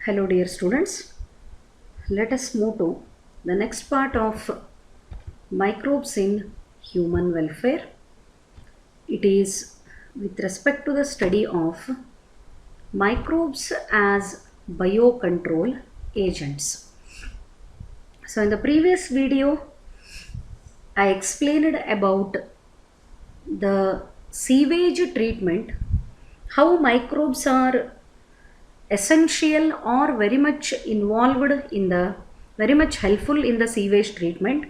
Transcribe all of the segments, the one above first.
Hello dear students, let us move to the next part of microbes in human welfare. It is with respect to the study of microbes as biocontrol agents. So in the previous video, I explained about the sewage treatment, how microbes are essential or very much helpful in the sewage treatment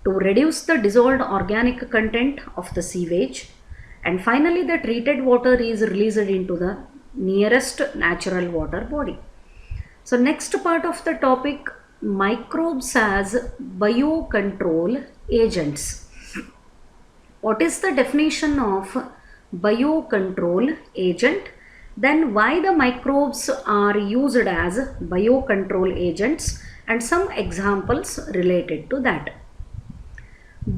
to reduce the dissolved organic content of the sewage, and finally the treated water is released into the nearest natural water body. So next part of the topic, microbes as biocontrol agents. What is the definition of biocontrol agent? Then why the microbes are used as biocontrol agents and some examples related to that.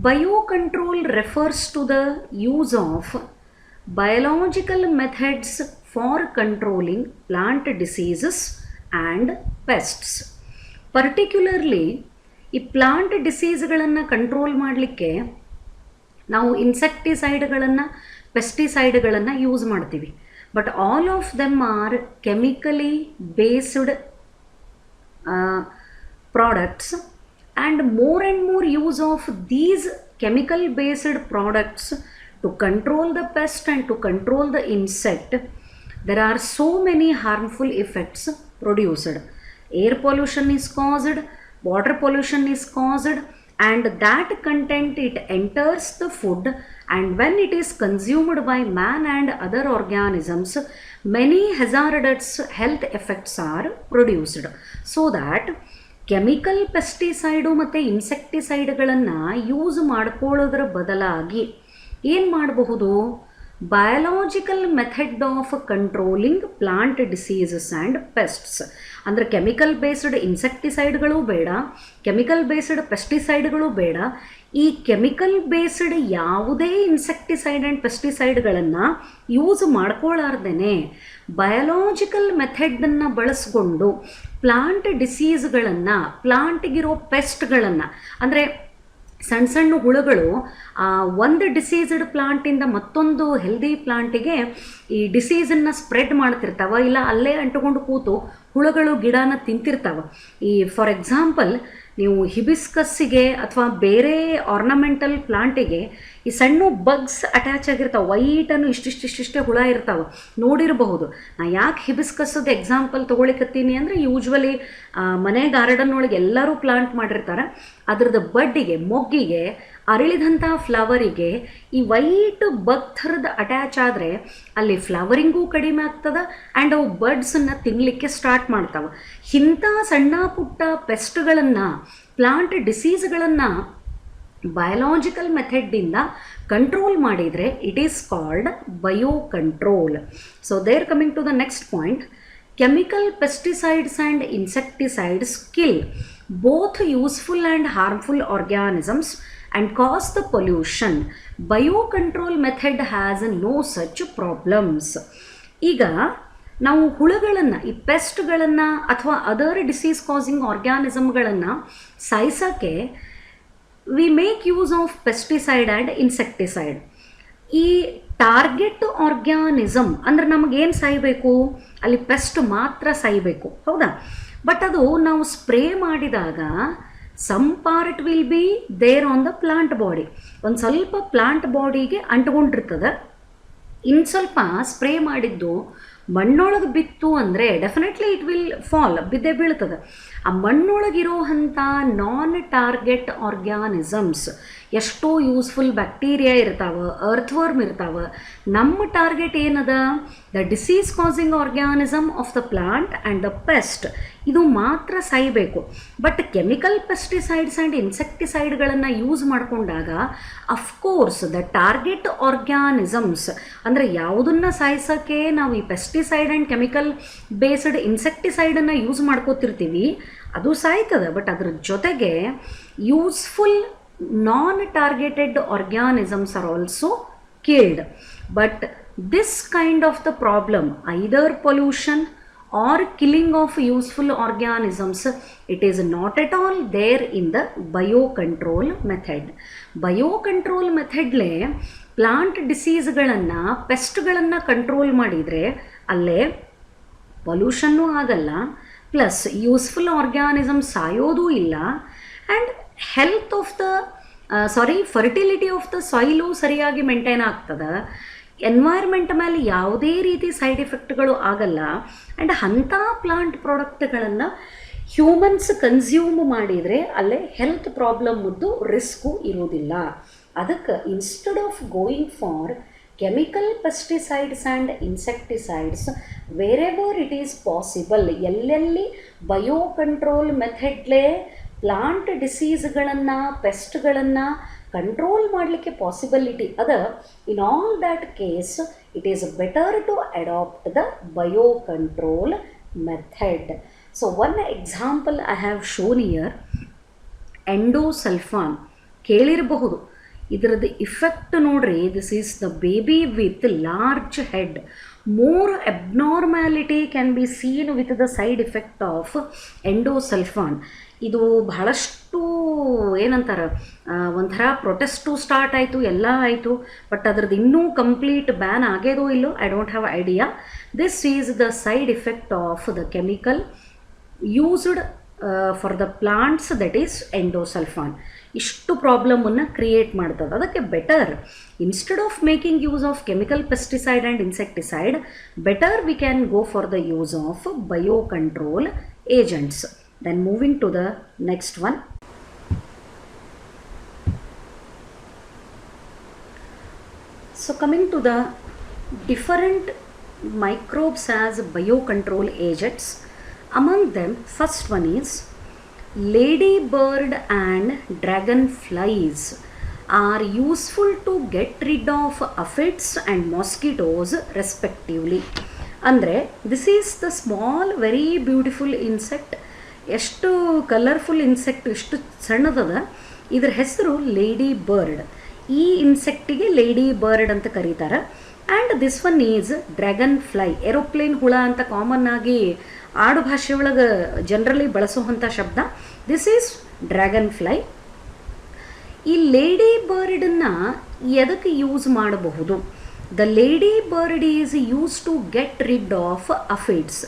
Biocontrol refers to the use of biological methods for controlling plant diseases and pests. Particularly ಈ plant ಡಿಸೀಸ್ಗಳನ್ನು control ಮಾಡಲಿಕ್ಕೆ ನಾವು ಇನ್ಸೆಕ್ಟಿಸೈಡ್ಗಳನ್ನು ಪೆಸ್ಟಿಸೈಡ್ಗಳನ್ನು use ಮಾಡ್ತೀವಿ. But all of them are chemically based products, and more use of these chemical based products to control the pest and to control the insect. There are so many harmful effects produced. Air pollution is caused, water pollution is caused, and that content it enters the food, and when it is consumed by man and other organisms, many hazardous health effects are produced. So that chemical pesticide ಮತ್ತು ಇನ್ಸೆಕ್ಟಿಸೈಡ್ಗಳನ್ನು use ಮಾಡ್ಕೊಳ್ಳೋದ್ರ ಬದಲಾಗಿ ಏನು ಮಾಡಬಹುದು, biological method of controlling plant diseases and pests. ಅಂದರೆ chemical based ಇನ್ಸೆಕ್ಟಿಸೈಡ್ಗಳು ಬೇಡ, chemical based ಪೆಸ್ಟಿಸೈಡ್ಗಳು ಬೇಡ. ಈ chemical based ಯಾವುದೇ insecticide and ಪೆಸ್ಟಿಸೈಡ್ಗಳನ್ನು use ಮಾಡ್ಕೊಳ್ಳಾರ್ದೇ biological ಮೆಥಡನ್ನು ಬಳಸ್ಕೊಂಡು ಪ್ಲಾಂಟ್ ಡಿಸೀಸ್ಗಳನ್ನು, ಪ್ಲಾಂಟಿಗಿರೋ ಪೆಸ್ಟ್ಗಳನ್ನು, ಅಂದರೆ ಸಣ್ಣ ಸಣ್ಣ ಹುಳುಗಳು ಒಂದು ಡಿಸೀಸ್ಡ್ ಪ್ಲಾಂಟಿಂದ ಮತ್ತೊಂದು ಹೆಲ್ದಿ ಪ್ಲಾಂಟಿಗೆ ಈ ಡಿಸೀಸನ್ನು ಸ್ಪ್ರೆಡ್ ಮಾಡ್ತಿರ್ತಾವೆ, ಇಲ್ಲ ಅಲ್ಲೇ ಅಂಟುಕೊಂಡು ಕೂತು ಹುಳುಗಳು ಗಿಡನ ತಿಂತಿರ್ತಾವೆ. ಈ ಫಾರ್ ಎಕ್ಸಾಂಪಲ್ ನೀವು ಹಿಬಿಸ್ಕಸ್ಸಿಗೆ ಅಥವಾ ಬೇರೆ ಆರ್ನಮೆಂಟಲ್ ಪ್ಲಾಂಟಿಗೆ ಈ ಸಣ್ಣ ಬಗ್ಸ್ ಅಟ್ಯಾಚ್ ಆಗಿರ್ತಾವೆ, ವೈಟನ್ನು ಇಷ್ಟಿಷ್ಟೇ ಹುಳ ಇರ್ತಾವೆ, ನೋಡಿರಬಹುದು. ನಾ ಯಾಕೆ ಹಿಬಿಸ್ಕಸ್ಸದ ಎಕ್ಸಾಂಪಲ್ ತೊಗೊಳಿಕತ್ತೀನಿ ಅಂದರೆ, ಯೂಶ್ವಲಿ ಮನೆ ಗಾರ್ಡನ್ ಒಳಗೆ ಎಲ್ಲರೂ ಪ್ಲಾಂಟ್ ಮಾಡಿರ್ತಾರೆ. ಅದ್ರದ್ದು ಬಡ್ಡಿಗೆ, ಮೊಗ್ಗಿಗೆ, ಅರಳಿದಂಥ ಫ್ಲವರಿಗೆ ಈ ವೈಟ್ ಬಗ್ ಥರದ ಅಟ್ಯಾಚ್ ಆದರೆ ಅಲ್ಲಿ ಫ್ಲವರಿಂಗೂ ಕಡಿಮೆ ಆಗ್ತದೆ ಆ್ಯಂಡ್ ಅವು ಬರ್ಡ್ಸನ್ನು ತಿನ್ನಲಿಕ್ಕೆ ಸ್ಟಾರ್ಟ್ ಮಾಡ್ತಾವೆ. ಇಂಥ ಸಣ್ಣ ಪುಟ್ಟ ಪೆಸ್ಟ್ಗಳನ್ನು, ಪ್ಲಾಂಟ್ ಡಿಸೀಸ್ಗಳನ್ನು ಬಯಾಲಜಿಕಲ್ ಮೆಥಡಿಂದ ಕಂಟ್ರೋಲ್ ಮಾಡಿದರೆ it is called biocontrol. So there coming to the next point, chemical pesticides and insecticides kill both useful and harmful organisms and cause the pollution. Biocontrol method has no such problems. ಈಗ ನಾವು ಹುಳುಗಳನ್ನು, ಈ ಪೆಸ್ಟ್ಗಳನ್ನು ಅಥವಾ other disease causing ಆರ್ಗ್ಯಾನಿಸಮ್ಗಳನ್ನು ಸಾಯಿಸೋಕ್ಕೆ we make use of pesticide and insecticide. ಈ target organism ಅಂದರೆ ನಮಗೇನು ಸಾಯಬೇಕು, ಅಲ್ಲಿ ಪೆಸ್ಟ್ ಮಾತ್ರ ಸಾಯಬೇಕು, ಹೌದಾ? ಬಟ್ ಅದು ನಾವು ಸ್ಪ್ರೇ ಮಾಡಿದಾಗ some part will be there on the plant body, ಒಂದು ಸ್ವಲ್ಪ ಪ್ಲಾಂಟ್ ಬಾಡಿಗೆ ಅಂಟ್ಕೊಂಡಿರ್ತದೆ. ಇನ್ನು ಸ್ವಲ್ಪ ಸ್ಪ್ರೇ ಮಾಡಿದ್ದು ಮಣ್ಣೊಳಗೆ ಬಿತ್ತು ಅಂದರೆ ಡೆಫಿನೆಟ್ಲಿ ಇಟ್ ವಿಲ್ ಫಾಲ್, ಬಿದ್ದೇ ಬೀಳ್ತದೆ. ಆ ಮಣ್ಣೊಳಗಿರೋ ಅಂಥ ನಾನ್ ಟಾರ್ಗೆಟ್ ಆರ್ಗ್ಯಾನಿಸಮ್ಸ್, ಎಷ್ಟೋ ಯೂಸ್ಫುಲ್ ಬ್ಯಾಕ್ಟೀರಿಯಾ ಇರ್ತಾವೆ, ಅರ್ಥ್ವರ್ಮ್ ಇರ್ತಾವೆ. ನಮ್ಮ ಟಾರ್ಗೆಟ್ ಏನದ, the disease causing organism of the plant and the pest, ಇದು ಮಾತ್ರ ಸಾಯಬೇಕು. ಬಟ್ ಕೆಮಿಕಲ್ ಪೆಸ್ಟಿಸೈಡ್ಸ್ ಆ್ಯಂಡ್ ಇನ್ಸೆಕ್ಟಿಸೈಡ್ಗಳನ್ನು ಯೂಸ್ ಮಾಡಿಕೊಂಡಾಗ ಅಫ್ಕೋರ್ಸ್ ದ ಟಾರ್ಗೆಟ್ ಆರ್ಗ್ಯಾನಿಸಮ್ಸ್, ಅಂದರೆ ಯಾವುದನ್ನು ಸಾಯಿಸೋಕ್ಕೆ ನಾವು ಈ ಪೆಸ್ಟಿಸೈಡ್ ಆ್ಯಂಡ್ ಕೆಮಿಕಲ್ ಬೇಸ್ಡ್ ಇನ್ಸೆಕ್ಟಿಸೈಡನ್ನು ಯೂಸ್ ಮಾಡ್ಕೋತಿರ್ತೀವಿ, ಅದು ಸಾಯ್ತದೆ. ಬಟ್ ಅದ್ರ ಜೊತೆಗೆ useful non-targeted organisms are also killed. But this kind of the problem, either pollution or killing of useful organisms, it is not at all there in the biocontrol method. Biocontrol ಮೆಥಡ್ಲೇ plant ಡಿಸೀಸ್ಗಳನ್ನು ಪೆಸ್ಟ್ಗಳನ್ನು control ಮಾಡಿದರೆ ಅಲ್ಲೇ ಪೊಲ್ಯೂಷನ್ನೂ ಆಗಲ್ಲ, plus useful organism ಸಾಯೋದೂ ಇಲ್ಲ, and health of the fertility of the soil ಸರಿಯಾಗಿ ಮೇಂಟೈನ್ ಆಗ್ತದೆ. ಎನ್ವೈರ್ಮೆಂಟ್ ಮೇಲೆ ಯಾವುದೇ ರೀತಿ ಸೈಡ್ ಎಫೆಕ್ಟ್ಗಳು ಆಗಲ್ಲ. ಆ್ಯಂಡ್ ಅಂಥ ಪ್ಲಾಂಟ್ ಪ್ರಾಡಕ್ಟ್ಗಳನ್ನು ಹ್ಯೂಮನ್ಸ್ ಕನ್ಸ್ಯೂಮ್ ಮಾಡಿದರೆ ಅಲ್ಲೇ ಹೆಲ್ತ್ ಪ್ರಾಬ್ಲಮ್ಮದ್ದು ರಿಸ್ಕು ಇರೋದಿಲ್ಲ. ಅದಕ್ಕೆ instead of going for chemical pesticides and insecticides wherever it is possible, ಎಲ್ಲೆಲ್ಲಿ ಬಯೋ ಕಂಟ್ರೋಲ್ ಮೆಥಡ್ಲೇ ಪ್ಲಾಂಟ್ ಡಿಸೀಸ್ಗಳನ್ನು ಪೆಸ್ಟ್ಗಳನ್ನು ಕಂಟ್ರೋಲ್ ಮಾಡಲಿಕ್ಕೆ ಪಾಸಿಬಿಲಿಟಿ ಅದ, in all that case it is better to adapt the bio control method. So one example I have shown here, endosulfan ಕೇಳಿರಬಹುದು. ಇದರದ್ದು effect ನೋಡ್ರಿ, this is the baby with large head. More abnormality can be seen with the side effect of endosulfan. ಇದು ಬಹಳಷ್ಟು ಏನಂತಾರೆ, ಒಂಥರ protest start ಆಯಿತು, ಎಲ್ಲ ಆಯಿತು. ಬಟ್ ಅದ್ರದ್ದು ಇನ್ನೂ ಕಂಪ್ಲೀಟ್ ಬ್ಯಾನ್ ಆಗ್ಯದೋ ಇಲ್ಲೋ I don't have idea. This is the side effect of the chemical used for the plants, that is endosulfan. ಇಷ್ಟು ಪ್ರಾಬ್ಲಮನ್ನು ಕ್ರಿಯೇಟ್ ಮಾಡ್ತದೆ. ಅದಕ್ಕೆ better, instead of making use of chemical pesticide and insecticide, better we can go for the use of bio control agents. Then moving to the next one. So coming to the different microbes as biocontrol agents, among them first one is ladybird and dragonflies are useful to get rid of aphids and mosquitoes respectively. ಅಂದರೆ this is the small very beautiful insect. ಎಷ್ಟು colourful insect, ಎಷ್ಟು ಸಣ್ಣದದ. ಇದ್ರ ಹೆಸರು lady bird. ಈ ಇನ್ಸೆಕ್ಟಿಗೆ lady bird ಅಂತ ಕರೀತಾರೆ. And this one is dragon fly. Aeroplane ಹುಳ ಅಂತ ಕಾಮನ್ ಆಗಿ ಆಡು ಭಾಷೆ ಒಳಗೆ ಜನರಲಿ ಬಳಸುವಂಥ ಶಬ್ದ. This is dragonfly. ಈ ಲೇಡಿ ಬರ್ಡನ್ನು ಎದಕ್ಕೆ ಯೂಸ್ ಮಾಡಬಹುದು? The ladybird is use to get rid of aphids.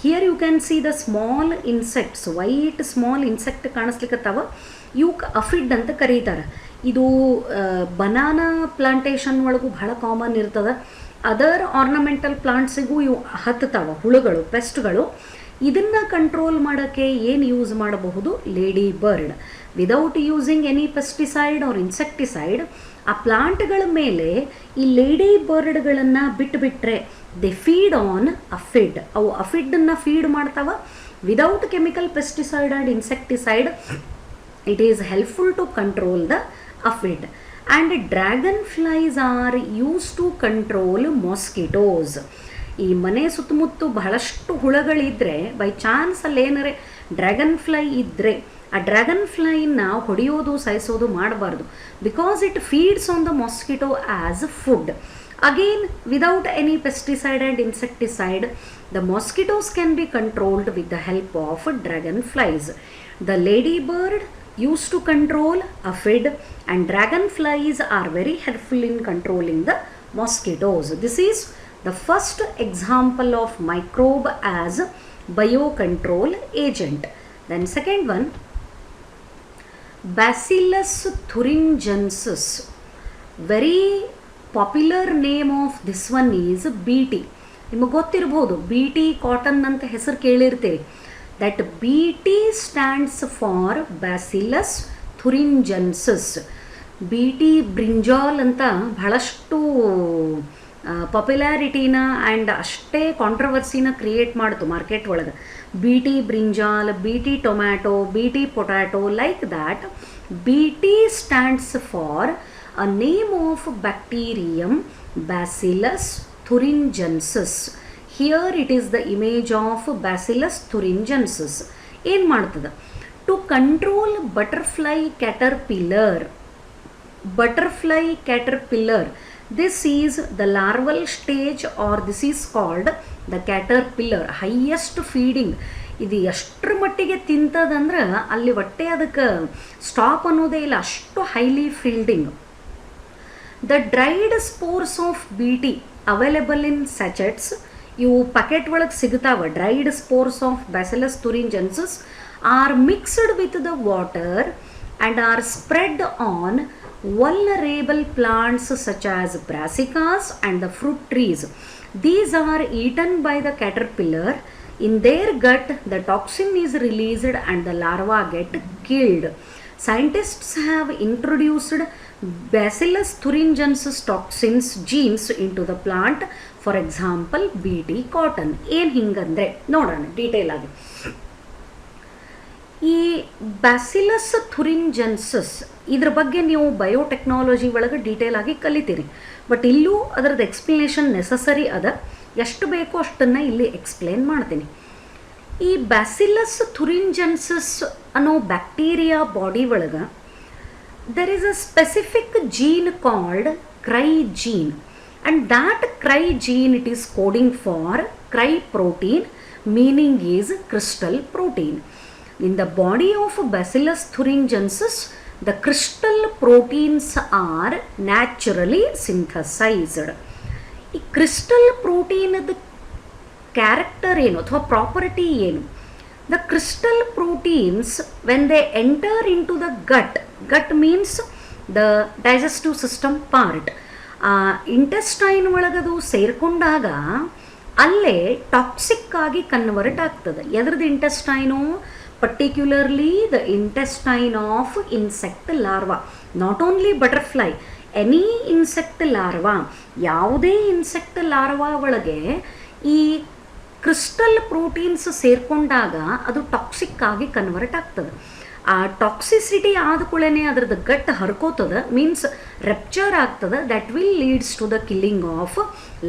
Here you can see the small insects, white small insect ಕಾಣಿಸ್ಲಿಕ್ಕತ್ತಾವ. ಇವಕ್ಕೆ ಅಫಿಡ್ ಅಂತ ಕರೀತಾರೆ. ಇದು ಬನಾನಾ ಪ್ಲಾಂಟೇಶನ್ ಒಳಗೂ ಬಹಳ ಕಾಮನ್ ಇರ್ತದೆ. ಅದರ್ ಆರ್ನಮೆಂಟಲ್ ಪ್ಲಾಂಟ್ಸಿಗೂ ಇವು ಹತ್ತತಾವ ಹುಳುಗಳು, ಪೆಸ್ಟ್ಗಳು. ಇದನ್ನು ಕಂಟ್ರೋಲ್ ಮಾಡೋಕ್ಕೆ ಏನು ಯೂಸ್ ಮಾಡಬಹುದು? Ladybird. Without using any pesticide or insecticide, ಆ ಪ್ಲಾಂಟ್ಗಳ ಮೇಲೆ ಈ ಲೇಡಿ ಬರ್ಡ್ಗಳನ್ನು ಬಿಟ್ಟುಬಿಟ್ರೆ ದೆ ಫೀಡ್ ಆನ್ ಅಫಿಡ್. ಅವು ಅಫಿಡನ್ನು ಫೀಡ್ ಮಾಡ್ತಾವ. Without chemical pesticide and insecticide it is helpful to control the aphid. And dragonflies are use to control mosquitoes. ಈ ಮನೆ ಸುತ್ತಮುತ್ತ ಬಹಳಷ್ಟು ಹುಳಗಳಿದ್ದರೆ ಬೈ ಚಾನ್ಸ್ ಅಲ್ಲಿ ಏನಾರೆ ಡ್ರ್ಯಾಗನ್ ಫ್ಲೈ ಇದ್ದರೆ ಆ ಡ್ರ್ಯಾಗನ್ ಫ್ಲೈನ ಹೊಡೆಯೋದು ಸಾಯಿಸೋದು ಮಾಡಬಾರ್ದು. Because it feeds on the mosquito as food. Again, without any pesticide and insecticide, the mosquitoes can be controlled with the help of dragonflies. The ladybird used to control aphid, and dragonflies are very helpful in controlling the mosquitoes. This is the first example of microbe as biocontrol agent. Then second one, Bacillus thuringiensis. Very popular name of this one is BT. ನಿಮಗೆ ಗೊತ್ತಿರ್ಬೋದು, BT cotton ಅಂತ ಹೆಸರು ಕೇಳಿರ್ತೀರಿ. That BT stands for Bacillus thuringiensis. BT brinjal ಅಂತ ಬಹಳಷ್ಟು ಪಾಪ್ಯುಲಾರಿಟಿನ and ಅಷ್ಟೇ ಕಾಂಟ್ರವರ್ಸಿನ ಕ್ರಿಯೇಟ್ ಮಾಡ್ತು ಮಾರ್ಕೆಟ್ ಒಳಗೆ. BT brinjal, BT tomato, BT potato, like that. BT stands for a name of bacterium Bacillus thuringiensis. Here it is the image of Bacillus thuringiensis. ಏನು ಮಾಡ್ತದೆ? To control butterfly caterpillar This is the larval stage, or this is called the caterpillar. Highest feeding. ಇದು ಎಷ್ಟರ ಮಟ್ಟಿಗೆ ತಿಂತದಂದ್ರೆ ಅಲ್ಲಿ ಒಟ್ಟೆ ಅದಕ್ಕೆ stop ಅನ್ನೋದೇ ಇಲ್ಲ, ಅಷ್ಟು highly fielding. The dried spores of BT available in sachets. ಇವು ಪ್ಯಾಕೆಟ್ ಒಳಗೆ ಸಿಗ್ತಾವೆ. Dried spores of Bacillus thuringiensis are mixed with the water and are spread on vulnerable plants such as brassicas and the fruit trees. These are eaten by the caterpillar. In their gut, the toxin is released and the larva get killed. Scientists have introduced Bacillus thuringiensis toxins genes into the plant. For example, BT cotton. ಏನು ಹಿಂಗಂದ್ರೆ ನೋಡೋಣ detail ಆಗಿ. ಈ bacillus ಥುರಿಂಜೆನ್ಸಿಸ್ ಇದ್ರ ಬಗ್ಗೆ ನೀವು biotechnology ಒಳಗೆ detail ಆಗಿ ಕಲಿತೀರಿ. But ಇಲ್ಲೂ ಅದರದ್ದು ಎಕ್ಸ್ಪ್ಲನೇಷನ್ ನೆಸಸರಿ ಅದ. ಎಷ್ಟು ಬೇಕೋ ಅಷ್ಟನ್ನು ಇಲ್ಲಿ ಎಕ್ಸ್ಪ್ಲೇನ್ ಮಾಡ್ತೀನಿ. ಈ ಬ್ಯಾಸಿಲಸ್ ಥುರಿಂಜೆನ್ಸಿಸ್ ಅನ್ನೋ ಬ್ಯಾಕ್ಟೀರಿಯಾ ಬಾಡಿ ಒಳಗೆ there is a specific gene called cry gene, and that cry gene, it is coding for cry protein, meaning is crystal protein. In the body of Bacillus thuringiensis, the crystal proteins are naturally synthesized. ಈ crystal ಪ್ರೋಟೀನದ character ಏನು ಅಥವಾ property ಏನು? The crystal proteins, when they enter into the gut means the digestive system part, intestine ಒಳಗದು ಸೇರ್ಕೊಂಡಾಗ ಅಲ್ಲೇ toxic ಆಗಿ convert ಆಗ್ತದೆ. ಎದ್ರದ್ದು intestine? Particularly the intestine of insect larva. Not only butterfly, any insect larva, ಯಾವುದೇ insect larva ಒಳಗೆ ಈ crystal proteins ಸೇರ್ಕೊಂಡಾಗ ಅದು ಟಾಕ್ಸಿಕ್ ಆಗಿ ಕನ್ವರ್ಟ್ ಆಗ್ತದೆ. ಆ ಟಾಕ್ಸಿಸಿಟಿ ಆದ ಕೂಡಲೇ ಅದ್ರದ್ದು ಗಟ್ ಹರ್ಕೋತದ, ಮೀನ್ಸ್ ರೆಪ್ಚರ್ ಆಗ್ತದೆ. That will leads to the killing of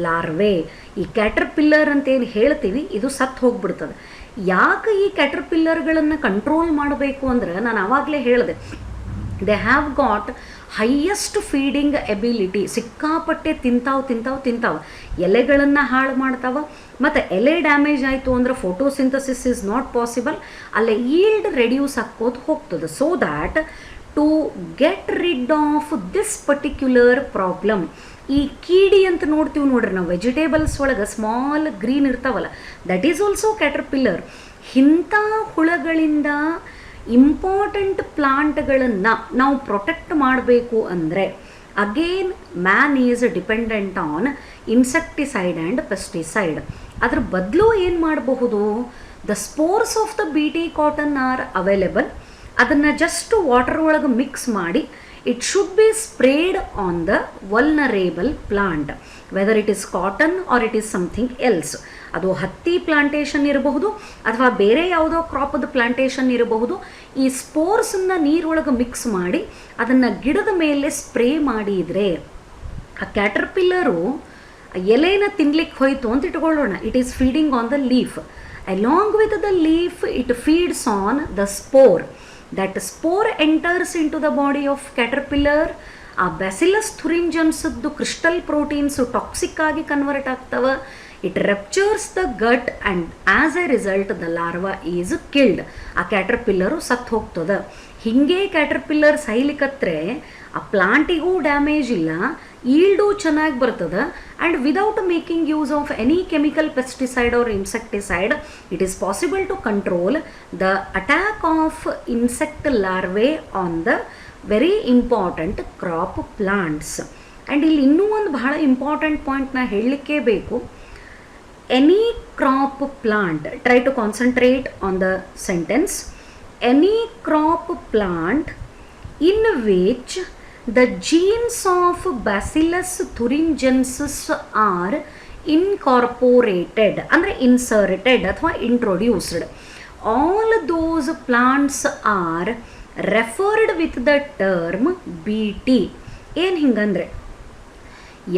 larvae. ಈ ಕ್ಯಾಟರ್ಪಿಲ್ಲರ್ ಅಂತೇನು ಹೇಳ್ತೀವಿ ಇದು ಸತ್ತು ಹೋಗ್ಬಿಡ್ತದೆ. ಯಾಕೆ ಈ ಕ್ಯಾಟರ್ಪಿಲ್ಲರ್ಗಳನ್ನು ಕಂಟ್ರೋಲ್ ಮಾಡಬೇಕು ಅಂದ್ರೆ ನಾನು ಆವಾಗಲೇ ಹೇಳಿದೆ, they have got highest feeding ability. ಸಿಕ್ಕಾಪಟ್ಟೆ ತಿಂತಾವ, ಎಲೆಗಳನ್ನು ಹಾಳು ಮಾಡ್ತಾವ. ಮತ್ತು ಎಲೆ ಡ್ಯಾಮೇಜ್ ಆಯಿತು ಅಂದರೆ ಫೋಟೋಸಿಂಥಸಿಸ್ ಇಸ್ ನಾಟ್ ಪಾಸಿಬಲ್, ಅಲ್ಲೇ ಈಲ್ಡ್ ರೆಡ್ಯೂಸ್ ಆಕ್ಕೋದು ಹೋಗ್ತದೆ. So that to get rid of this particular problem, ಈ ಕೀಡಿ ಅಂತ ನೋಡ್ತೀವಿ ನೋಡ್ರಿ ನಾವು ವೆಜಿಟೇಬಲ್ಸ್ ಒಳಗೆ ಸ್ಮಾಲ್ ಗ್ರೀನ್ ಇರ್ತಾವಲ್ಲ, ದಟ್ ಈಸ್ ಆಲ್ಸೋ ಕ್ಯಾಟರ್ಪಿಲ್ಲರ್. ಇಂಥ ಹುಳಗಳಿಂದ ಇಂಪಾರ್ಟೆಂಟ್ ಪ್ಲಾಂಟ್ಗಳನ್ನು ನಾವು ಪ್ರೊಟೆಕ್ಟ್ ಮಾಡಬೇಕು ಅಂದರೆ again man is dependent on insecticide and pesticide. ಅದ್ರ ಬದಲು ಏನು ಮಾಡಬಹುದು? The spores of the BT cotton are available. ಅದನ್ನು ಜಸ್ಟ್ ವಾಟರ್ ಒಳಗೆ ಮಿಕ್ಸ್ ಮಾಡಿ it should be sprayed on the vulnerable plant, whether it is cotton or it is something else. ಅದು ಹತ್ತಿ plantation ಇರಬಹುದು ಅಥವಾ ಬೇರೆ ಯಾವುದೋ ಕ್ರಾಪದ ಪ್ಲಾಂಟೇಶನ್ ಇರಬಹುದು. ಈ ಸ್ಪೋರ್ಸನ್ನು ನೀರೊಳಗೆ ಮಿಕ್ಸ್ ಮಾಡಿ ಅದನ್ನು ಗಿಡದ ಮೇಲೆ ಸ್ಪ್ರೇ ಮಾಡಿದರೆ ಆ ಕ್ಯಾಟರ್ಪಿಲ್ಲರು ಎಲೆನ ತಿನ್ಲಿಕ್ಕೆ ಹೋಯಿತು ಅಂತ ಇಟ್ಕೊಳ್ಳೋಣ. It is feeding on the leaf. Along with the leaf it feeds on the spore. That spore enters into the body of caterpillar. ಆ ಬ್ಯಾಸಿಲಸ್ ಥುರಿಂಜನ್ಸದ್ದು ಕ್ರಿಸ್ಟಲ್ ಪ್ರೋಟೀನ್ಸು ಟಾಕ್ಸಿಕ್ ಆಗಿ ಕನ್ವರ್ಟ್ ಆಗ್ತವೆ. It ruptures the gut and as a result the larva is killed. ಆ caterpillar ಸತ್ತು ಹೋಗ್ತದೆ. ಹೀಗೆ caterpillar ಸಾಯ್ಲಿಕ್ಕತ್ರೆ ಆ ಪ್ಲಾಂಟಿಗೂ damage ಇಲ್ಲ, ಈಲ್ಡು ಚೆನ್ನಾಗಿ ಬರ್ತದೆ. And without making use of any chemical pesticide or insecticide it is possible to control the attack of insect larvae on the very important crop plants. And ಇಲ್ಲಿ ಇನ್ನೂ ಒಂದು ಬಹಳ ಇಂಪಾರ್ಟೆಂಟ್ ಪಾಯಿಂಟ್ ನಾ ಹೇಳಲಿಕ್ಕೇ ಬೇಕು. Any crop plant, try to concentrate on the sentence. Any crop plant in which the genes of Bacillus thuringiensis are incorporated, ಅಂದರೆ inserted ಅಥವಾ introduced, all those plants are referred with the term BT. ಏನು ಹಿಂಗಂದ್ರೆ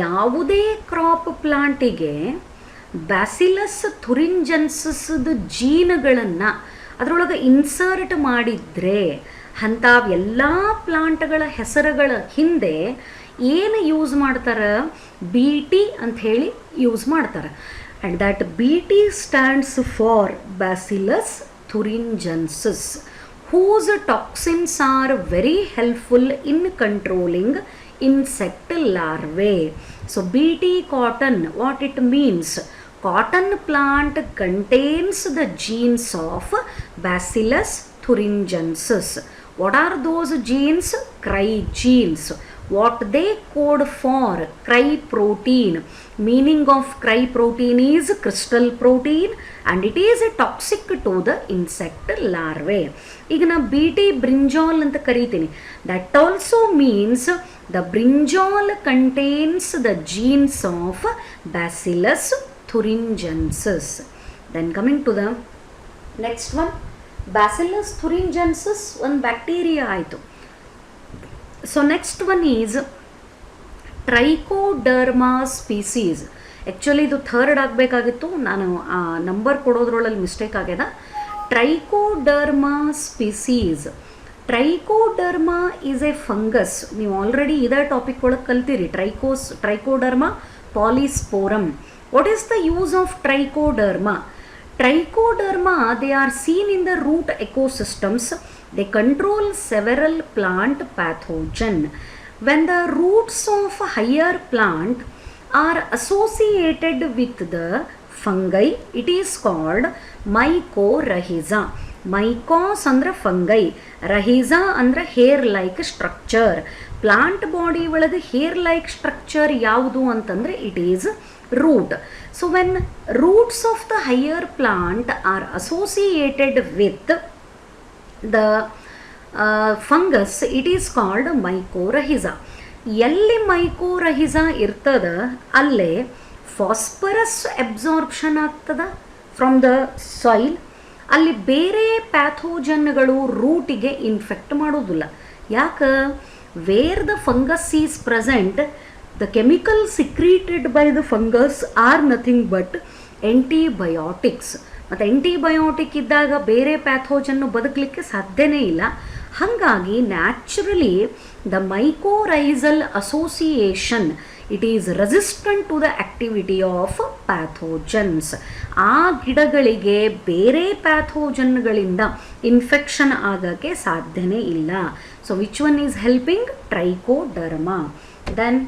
ಯಾವುದೇ crop ಪ್ಲಾಂಟಿಗೆ bacillus ಥುರಿಂಜನ್ಸಿಸ್ದು ಜೀನ್ಗಳನ್ನು ಅದರೊಳಗೆ insert ಮಾಡಿದರೆ ಅಂಥವೆಲ್ಲ ಪ್ಲಾಂಟ್ಗಳ ಹೆಸರುಗಳ ಹಿಂದೆ ಏನು ಯೂಸ್ ಮಾಡ್ತಾರೆ? ಬಿ ಟಿ ಅಂತ ಹೇಳಿ ಯೂಸ್ ಮಾಡ್ತಾರೆ. And that B T stands for Bacillus thuringiensis, whose toxins are very helpful in controlling insect larvae. So BT cotton, what it means? Cotton plant contains the genes of Bacillus thuringiensis. What are those genes? Cry genes. What they code for? Cry protein. Meaning of cry protein is crystal protein and it is a toxic to the insect larvae. ಈಗ ನಾ B T brinjal ಅಂತ ಕರಿತೀನಿ. That also means the brinjal contains the genes of Bacillus thuringiensis. Then coming to the next one, Bacillus thuringiensis ಒಂದು bacteria ಆಯಿತು. So next one is Trichoderma species. Actually ಇದು third ಆಗಬೇಕಾಗಿತ್ತು, ನಾನು ಆ number ಕೊಡೋದ್ರೊಳಗೆ mistake ಆಗ್ಯದ. Trichoderma species. Trichoderma is a fungus. ನೀವು already ಇದೇ ಟಾಪಿಕ್ ಒಳಗೆ ಕಲ್ತೀರಿ, Trichoderma polysporum. What is the use of Trichoderma? Trichoderma, they are seen in the root ecosystems. They control several plant pathogen. When the roots of higher plant are associated with the fungi, it is called mycorrhiza. Mycos ಅಂದ್ರೆ fungi, rhiza ಅಂದ್ರೆ hair like structure. Plant body ಒಳಗೆ hair like structure ಯಾವುದು ಅಂತಂದ್ರೆ it is root. So when roots of the higher plant are associated with the fungus, it is called mycorrhiza. ಎಲ್ಲಿ mycorrhiza ಇರ್ತದ ಅಲ್ಲೇ phosphorus absorption ಆಗ್ತದ from the soil. ಅಲ್ಲಿ ಬೇರೆ ಪ್ಯಾಥೋಜನ್ಗಳು ರೂಟಿಗೆ ಇನ್ಫೆಕ್ಟ್ ಮಾಡೋದಿಲ್ಲ. ಯಾಕೆ? Where the fungus is present, the chemicals secreted by the fungus are nothing but antibiotics. ಮತ್ತು ಆಂಟಿಬಯೋಟಿಕ್ ಇದ್ದಾಗ ಬೇರೆ ಪ್ಯಾಥೋಜನ್ನು ಬದುಕಲಿಕ್ಕೆ ಸಾಧ್ಯನೇ ಇಲ್ಲ. ಹಾಗಾಗಿ naturally the mycorrhizal association it is resistant to the activity of pathogens. ಆ ಗಿಡಗಳಿಗೆ ಬೇರೆ ಪ್ಯಾಥೋಜನ್ಗಳಿಂದ ಇನ್ಫೆಕ್ಷನ್ ಆಗೋಕ್ಕೆ ಸಾಧ್ಯನೇ ಇಲ್ಲ. So which one is helping? Trichoderma. Then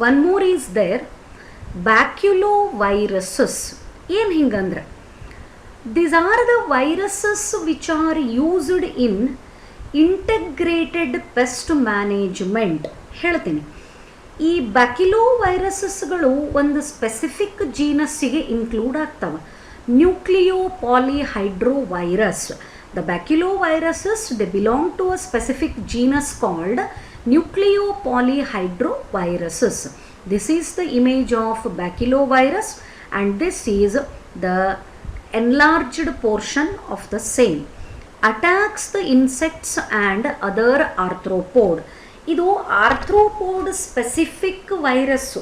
one more is there, baculoviruses. ಏನು ಹಿಂಗಂದ್ರೆ, these are the viruses which are used in integrated pest management. ಹೇಳ್ತೀನಿ, ಈ ಬ್ಯಾಕ್ಯುಲೋವೈರಸಸ್ಗಳು ಒಂದು ಸ್ಪೆಸಿಫಿಕ್ ಜೀನಸ್ಸಿಗೆ ಇನ್ಕ್ಲೂಡ್ ಆಗ್ತವೆ. ನ್ಯೂಕ್ಲಿಯೋಪಾಲಿಹೈಡ್ರೋವೈರಸ್. The baculoviruses, they belong to a specific genus called nucleopolyhydroviruses. This is the image of baculovirus and this is the enlarged portion of the same. Attacks the insects and other arthropod. ಇದು arthropod specific virus,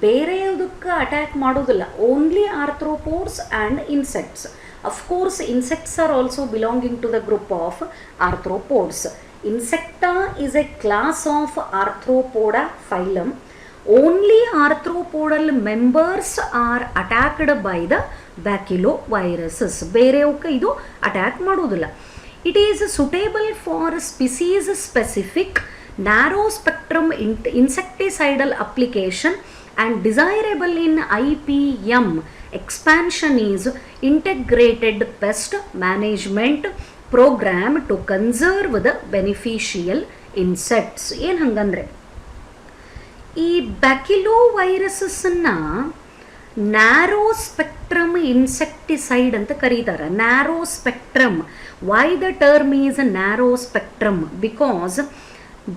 ಬೇರೆಯದಕ್ಕೆ attack ಮಾಡೋದಿಲ್ಲ. Only arthropods and insects. Of course insects are also belonging to the group of arthropods. Insecta is a class of Arthropoda phylum. Only arthropodal members are attacked by the baculoviruses. ಬೇರೆಯವಕ್ಕೆ ಇದು attack ಮಾಡೋದಿಲ್ಲ. It is suitable for species specific narrow spectrum insecticidal application and desirable in IPM. Expansion is integrated pest management program to conserve the beneficial insects. ಏನು ಹಂಗಂದ್ರೆ, ಈ ಬ್ಯಾಕ್ಯುಲೋವೈರಸಸ್ಸನ್ನು narrow spectrum insecticide ಅಂತ ಕರೀತಾರೆ. Narrow spectrum. Why the term is narrow spectrum? Because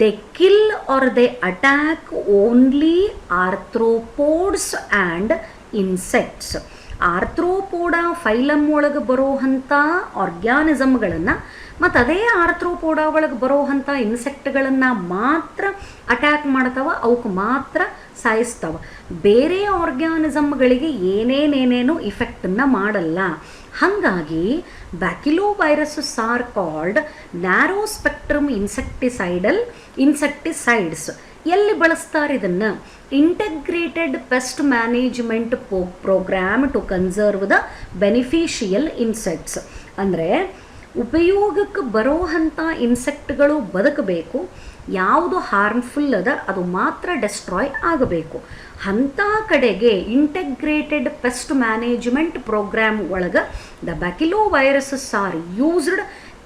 they kill or they attack only arthropods and insects. Arthropoda phylum ಒಳಗೆ ಬರೋವಂಥ ಆರ್ಗ್ಯಾನಿಸಮ್ಗಳನ್ನು ಮತ್ತು ಅದೇ Arthropoda ಒಳಗೆ ಬರೋವಂಥ ಇನ್ಸೆಕ್ಟ್ಗಳನ್ನು ಮಾತ್ರ ಅಟ್ಯಾಕ್ ಮಾಡ್ತಾವೆ, ಅವಕ್ಕೆ ಮಾತ್ರ ಸಾಯಿಸ್ತಾವೆ. ಬೇರೆ ಆರ್ಗ್ಯಾನಿಸಮ್ಗಳಿಗೆ ಏನೇನೇನೇನೋ ಇಫೆಕ್ಟನ್ನು ಮಾಡಲ್ಲ. ಹಾಗಾಗಿ baculoviruses are called narrow spectrum insecticides. ಎಲ್ಲಿ ಬಳಸ್ತಾರೆ ಇದನ್ನು? Integrated pest management programme to conserve the beneficial insects. ಅಂದರೆ ಉಪಯೋಗಕ್ಕೆ ಬರೋ ಅಂಥ ಇನ್ಸೆಕ್ಟ್ಗಳು ಬದುಕಬೇಕು, ಯಾವುದು ಹಾರ್ಮ್ಫುಲ್ ಅದ ಅದು ಮಾತ್ರ ಡೆಸ್ಟ್ರಾಯ್ ಆಗಬೇಕು. ಅಂಥ ಕಡೆಗೆ ಇಂಟಗ್ರೇಟೆಡ್ ಪೆಸ್ಟ್ ಮ್ಯಾನೇಜ್ಮೆಂಟ್ ಪ್ರೋಗ್ರಾಮ್ ಒಳಗೆ the baculoviruses are used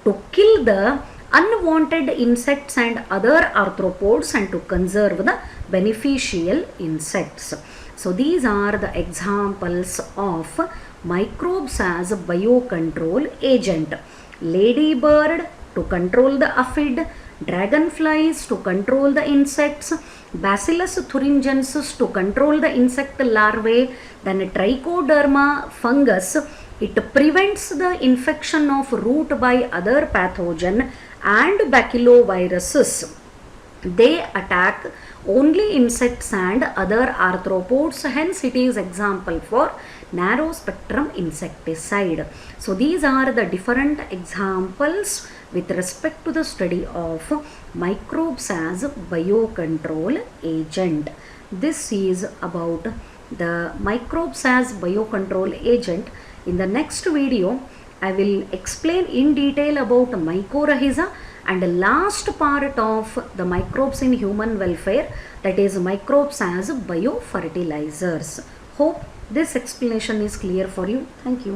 to kill the unwanted insects and other arthropods and to conserve the beneficial insects. So these are the examples of microbes as a biocontrol agent. Ladybird to control the aphid, dragonflies to control the insects, Bacillus thuringiensis to control the insect larvae, then Trichoderma fungus, it prevents the infection of root by other pathogen, and baculoviruses, they attack only insects and other arthropods, hence it is example for narrow spectrum insecticide. So these are the different examples with respect to the study of microbes as biocontrol agent. This is about the microbes as biocontrol agent. In the next video I will explain in detail about mycorrhiza and the last part of the microbes in human welfare, that is microbes as biofertilizers. Hope this explanation is clear for you. Thank you.